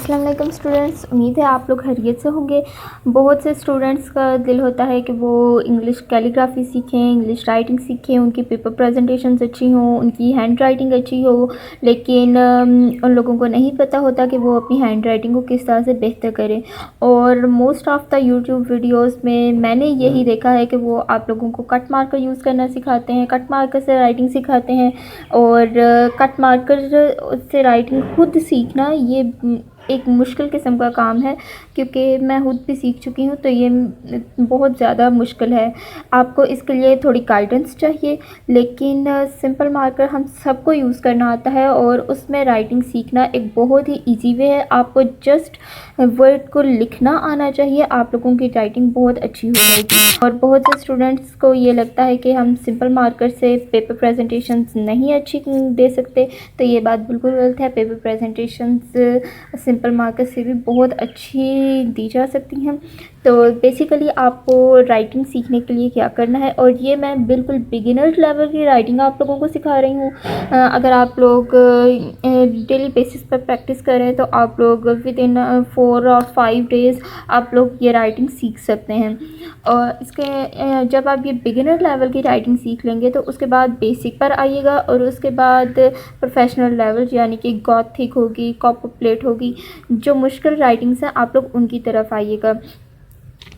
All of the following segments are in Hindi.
अस्सलाम वालेकुम स्टूडेंट्स, उम्मीद है आप लोग खैरियत से होंगे। बहुत से स्टूडेंट्स का दिल होता है कि वो इंग्लिश कैलीग्राफी सीखें, इंग्लिश राइटिंग सीखें, उनकी पेपर प्रेजेंटेशंस अच्छी हों, उनकी हैंड राइटिंग अच्छी हो, लेकिन उन लोगों को नहीं पता होता कि वो अपनी हैंड राइटिंग को किस तरह से बेहतर करें। और most of the YouTube videos में मैंने यही देखा है कि वो आप लोगों को कट मार्कर यूज़ करना सिखाते हैं, कट मार्कर से राइटिंग सिखाते हैं। और कट मार्कर से राइटिंग खुद सीखना ये एक मुश्किल किस्म का काम है, क्योंकि मैं खुद भी सीख चुकी हूँ, तो ये बहुत ज़्यादा मुश्किल है। आपको इसके लिए थोड़ी गाइडेंस चाहिए, लेकिन सिंपल मार्कर हम सबको यूज़ करना आता है और उसमें राइटिंग सीखना एक बहुत ही इजी वे है। आपको जस्ट वर्ड को लिखना आना चाहिए, आप लोगों की राइटिंग बहुत अच्छी हो जाएगी। और बहुत से स्टूडेंट्स को ये लगता है कि हम सिंपल मार्कर से पेपर प्रेजेंटेशंस नहीं अच्छी दे सकते, तो ये बात बिल्कुल गलत है। पेपर प्रेजेंटेशंस सिंपल मार्कर से भी बहुत अच्छी दी जा सकती हैं। तो बेसिकली आपको राइटिंग सीखने के लिए क्या करना है, और ये मैं बिल्कुल बिगिनर लेवल की राइटिंग आप लोगों को सिखा रही हूँ। अगर आप लोग डेली बेसिस पर प्रैक्टिस करें तो आप लोग विद इन 4 और 5 डेज़ आप लोग ये राइटिंग सीख सकते हैं। और इसके जब आप ये बिगिनर लेवल की राइटिंग सीख लेंगे तो उसके बाद बेसिक पर आइएगा, और उसके बाद प्रोफेशनल लेवल यानी कि गॉथिक होगी, कॉपर प्लेट होगी, जो मुश्किल राइटिंग्स हैं आप लोग उनकी तरफ आइएगा।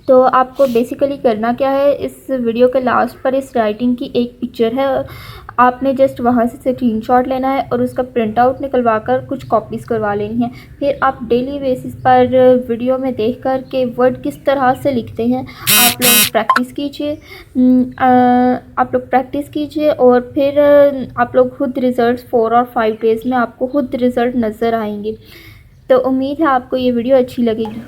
तो आपको बेसिकली करना क्या है, इस वीडियो के लास्ट पर इस राइटिंग की एक पिक्चर है, आपने जस्ट वहाँ से स्क्रीनशॉट लेना है और उसका प्रिंट आउट निकलवा कर कुछ कॉपीज़ करवा लेनी है। फिर आप डेली बेसिस पर वीडियो में देख कर के वर्ड किस तरह से लिखते हैं आप लोग प्रैक्टिस कीजिए, और फिर आप लोग खुद रिज़ल्ट 4 और 5 डेज़ में आपको खुद रिज़ल्ट नज़र आएंगे। तो उम्मीद है आपको ये वीडियो अच्छी लगेगी।